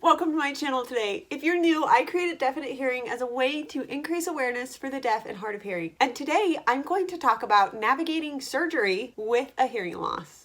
Welcome to my channel today. If you're new, I created Definite Hearing as a way to increase awareness for the deaf and hard of hearing. And today I'm going to talk about navigating surgery with a hearing loss.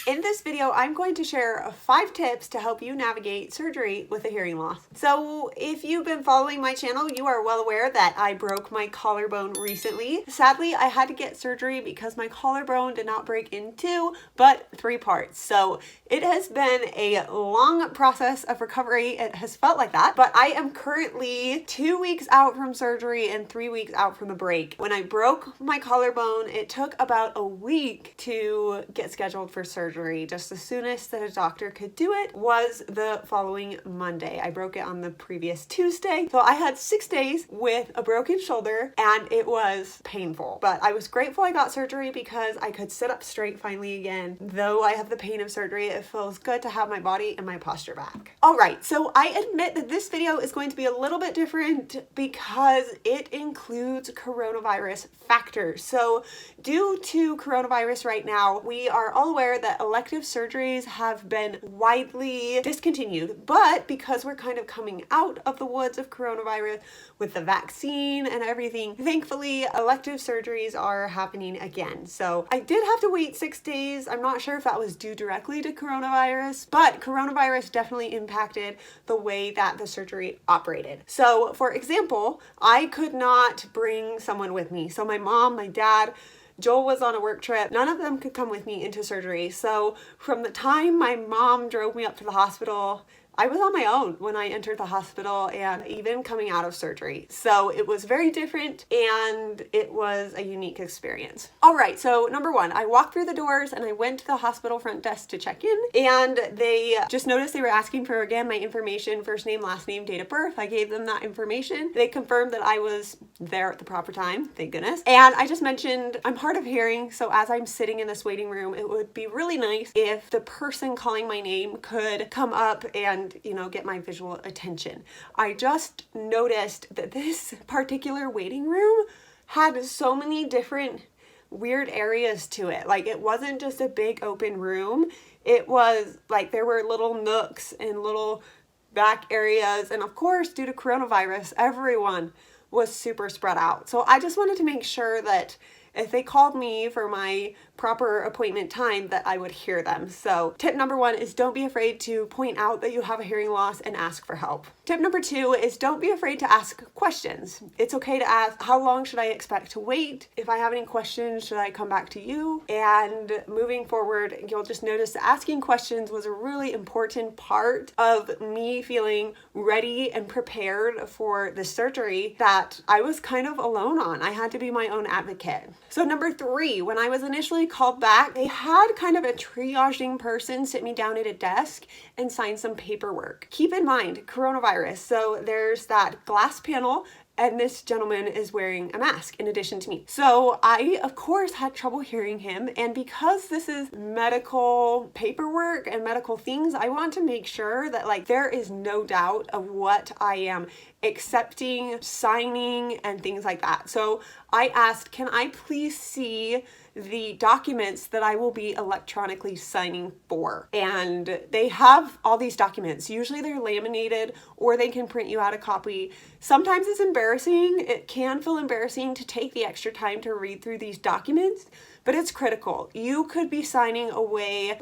In this video, I'm going to share 5 tips to help you navigate surgery with a hearing loss. So if you've been following my channel, you are well aware that I broke my collarbone recently. Sadly, I had to get surgery because my collarbone did not break in 2, but 3 parts. So it has been a long process of recovery. It has felt like that, but I am currently 2 weeks out from surgery and 3 weeks out from the break. When I broke my collarbone, it took about a week to get scheduled for surgery. Just the soonest that a doctor could do it was the following Monday. I broke it on the previous Tuesday. So I had 6 days with a broken shoulder and it was painful. But I was grateful I got surgery because I could sit up straight finally again. Though I have the pain of surgery, it feels good to have my body and my posture back. All right, so I admit that this video is going to be a little bit different because it includes coronavirus factors. So due to coronavirus right now, we are all aware that elective surgeries have been widely discontinued, but because we're kind of coming out of the woods of coronavirus with the vaccine and everything, thankfully elective surgeries are happening again. So I did have to wait 6 days. I'm not sure if that was due directly to coronavirus, but coronavirus definitely impacted the way that the surgery operated. So for example, I could not bring someone with me. So my mom, my dad, Joel was on a work trip. None of them could come with me into surgery. So from the time my mom drove me up to the hospital, I was on my own when I entered the hospital and even coming out of surgery. So it was very different and it was a unique experience. All right, so number 1, I walked through the doors and I went to the hospital front desk to check in, and they just noticed they were asking for, again, my information, first name, last name, date of birth. I gave them that information. They confirmed that I was there at the proper time, thank goodness. And I just mentioned I'm hard of hearing, so as I'm sitting in this waiting room, it would be really nice if the person calling my name could come up and get my visual attention. I just noticed that this particular waiting room had so many different weird areas to it. Like, it wasn't just a big open room. It was like there were little nooks and little back areas. And of course, due to coronavirus, everyone was super spread out. So I just wanted to make sure that if they called me for my proper appointment time, that I would hear them. So tip number 1 is don't be afraid to point out that you have a hearing loss and ask for help. Tip number 2 is don't be afraid to ask questions. It's okay to ask, how long should I expect to wait? If I have any questions, should I come back to you? And moving forward, you'll just notice that asking questions was a really important part of me feeling ready and prepared for the surgery that I was kind of alone on. I had to be my own advocate. So number 3, when I was initially called back, they had kind of a triaging person sit me down at a desk and sign some paperwork. Keep in mind, coronavirus. So there's that glass panel, and this gentleman is wearing a mask in addition to me. So I, of course, had trouble hearing him. And because this is medical paperwork and medical things, I want to make sure that there is no doubt of what I am accepting, signing, and things like that. So I asked, can I please see the documents that I will be electronically signing for? And they have all these documents. Usually they're laminated or they can print you out a copy. Sometimes it's embarrassing. It can feel embarrassing to take the extra time to read through these documents, but it's critical. You could be signing away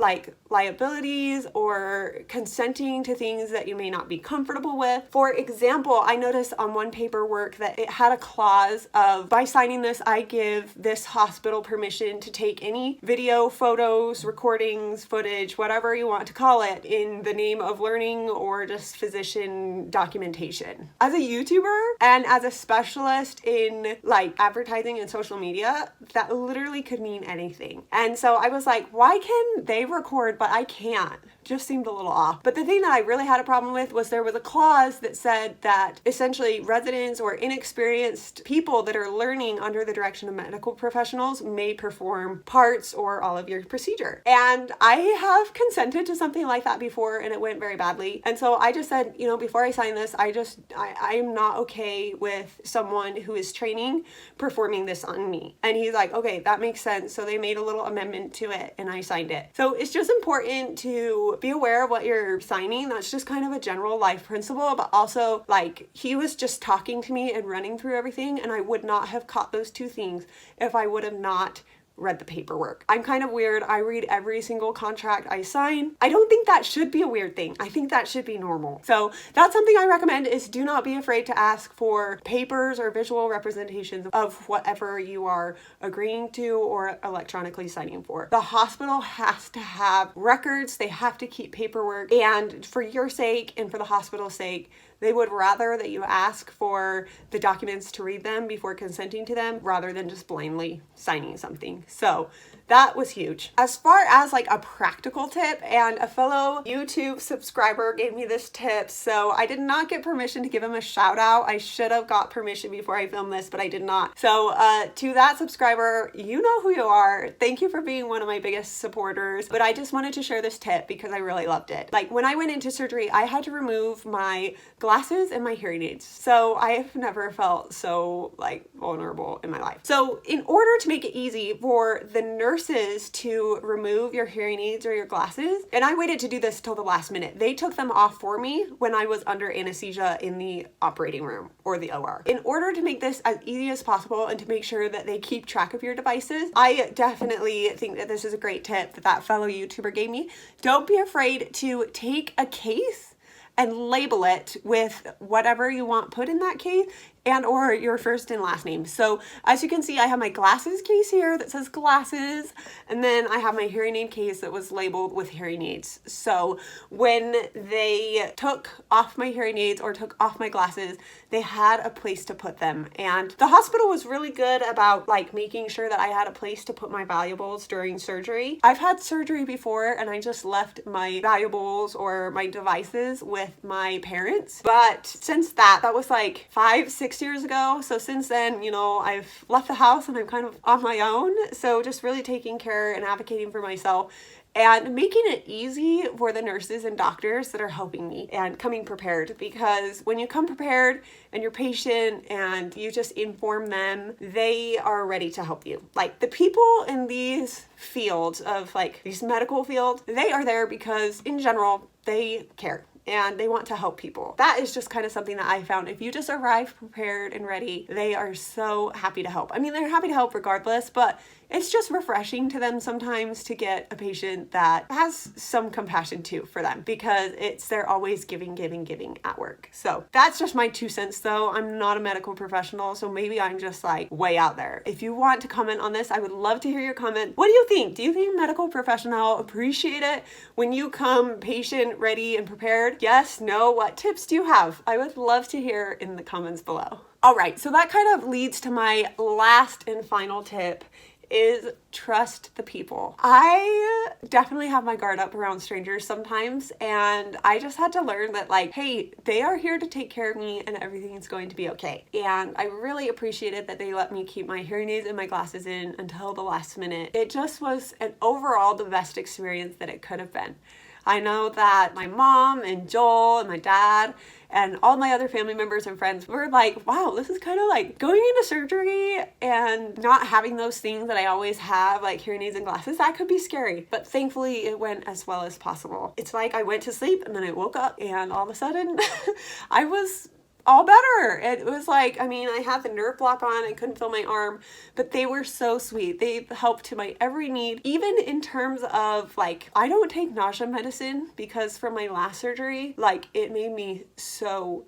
liabilities or consenting to things that you may not be comfortable with. For example, I noticed on one paperwork that it had a clause of, by signing this, I give this hospital permission to take any video, photos, recordings, footage, whatever you want to call it, in the name of learning or just physician documentation. As a YouTuber and as a specialist in advertising and social media, that literally could mean anything. And so I was like, why can they record but I can't? Just seemed a little off. But the thing that I really had a problem with was there was a clause that said that essentially residents or inexperienced people that are learning under the direction of medical professionals may perform parts or all of your procedure. And I have consented to something like that before and it went very badly. And so I just said, before I sign this, I'm not okay with someone who is training performing this on me. And he's like, okay, that makes sense. And so they made a little amendment to it and I signed it. So it's just important to be aware of what you're signing. That's just kind of a general life principle, but also like he was just talking to me and running through everything, and I would not have caught those two things if I would have not read the paperwork. I'm kind of weird. I read every single contract I sign. I don't think that should be a weird thing. I think that should be normal. So that's something I recommend, is do not be afraid to ask for papers or visual representations of whatever you are agreeing to or electronically signing for. The hospital has to have records. They have to keep paperwork, and for your sake and for the hospital's sake, they would rather that you ask for the documents to read them before consenting to them rather than just blindly signing something. So that was huge. As far as like a practical tip, and a fellow YouTube subscriber gave me this tip, so I did not get permission to give him a shout out. I should have got permission before I filmed this, but I did not. So to that subscriber, you know who you are. Thank you for being one of my biggest supporters, but I just wanted to share this tip because I really loved it. Like when I went into surgery, I had to remove my glasses and my hearing aids. So I have never felt so like vulnerable in my life. So in order to make it easy for the nurses to remove your hearing aids or your glasses, and I waited to do this till the last minute. They took them off for me when I was under anesthesia in the operating room or the OR. In order to make this as easy as possible and to make sure that they keep track of your devices, I definitely think that this is a great tip that fellow YouTuber gave me. Don't be afraid to take a case and label it with whatever you want put in that case and or your first and last name. So as you can see, I have my glasses case here that says glasses, and then I have my hearing aid case that was labeled with hearing aids. So when they took off my hearing aids or took off my glasses, they had a place to put them. And the hospital was really good about like making sure that I had a place to put my valuables during surgery. I've had surgery before and I just left my valuables or my devices with my parents. But since that was like 5-6 years ago. So since then, you know, I've left the house and I'm kind of on my own. So just really taking care and advocating for myself and making it easy for the nurses and doctors that are helping me and coming prepared, because when you come prepared and you're patient and you just inform them, they are ready to help you. Like the people in these fields of like these medical fields, they are there because in general, they care and they want to help people. That is just kind of something that I found. If you just arrive prepared and ready, they are so happy to help. I mean, they're happy to help regardless, but it's just refreshing to them sometimes to get a patient that has some compassion too for them, because they're always giving at work. So that's just my 2 cents though. I'm not a medical professional, so maybe I'm just like way out there. If you want to comment on this, I would love to hear your comment. What do you think? Do you think medical professional appreciate it when you come patient, ready, and prepared? Yes, no, what tips do you have? I would love to hear in the comments below. All right, so that kind of leads to my last and final tip, is trust the people. I definitely have my guard up around strangers sometimes, and I just had to learn that like, hey, they are here to take care of me and everything's going to be okay. And I really appreciated that they let me keep my hearing aids and my glasses in until the last minute. It just was an overall the best experience that it could have been. I know that my mom and Joel and my dad and all my other family members and friends were like, wow, this is kind of like going into surgery and not having those things that I always have, like hearing aids and glasses. That could be scary, but thankfully it went as well as possible. It's like I went to sleep and then I woke up and all of a sudden I was all better. It was like, I mean, I had the nerve block on, I couldn't feel my arm, but they were so sweet. They helped to my every need, even in terms of like, I don't take nausea medicine because from my last surgery, like it made me so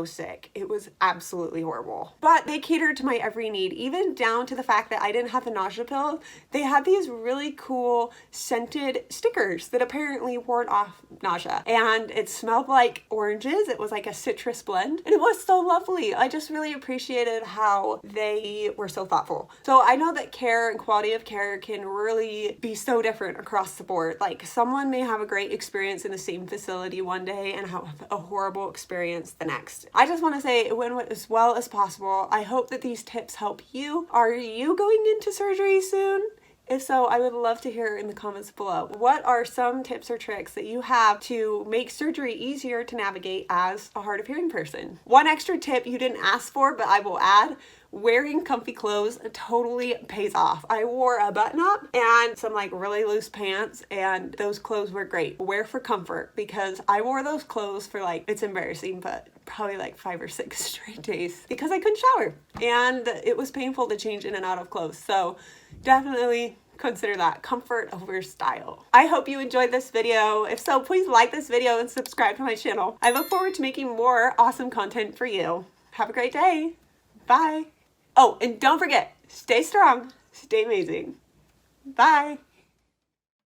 sick. It was absolutely horrible. But they catered to my every need, even down to the fact that I didn't have the nausea pill. They had these really cool scented stickers that apparently ward off nausea. And it smelled like oranges. It was like a citrus blend. And it was so lovely. I just really appreciated how they were so thoughtful. So I know that care and quality of care can really be so different across the board. Like someone may have a great experience in the same facility one day and have a horrible experience the next. I just want to say it went as well as possible. I hope that these tips help you. Are you going into surgery soon? If so, I would love to hear in the comments below. What are some tips or tricks that you have to make surgery easier to navigate as a hard of hearing person? One extra tip you didn't ask for, but I will add. wearing comfy clothes totally pays off. I wore a button up and some like really loose pants, and those clothes were great. Wear for comfort, because I wore those clothes for like, it's embarrassing, but probably like 5 or 6 straight days because I couldn't shower and it was painful to change in and out of clothes. So definitely consider that comfort over style. I hope you enjoyed this video. If so, please like this video and subscribe to my channel. I look forward to making more awesome content for you. Have a great day. Bye. Oh, and don't forget, stay strong, stay amazing. Bye.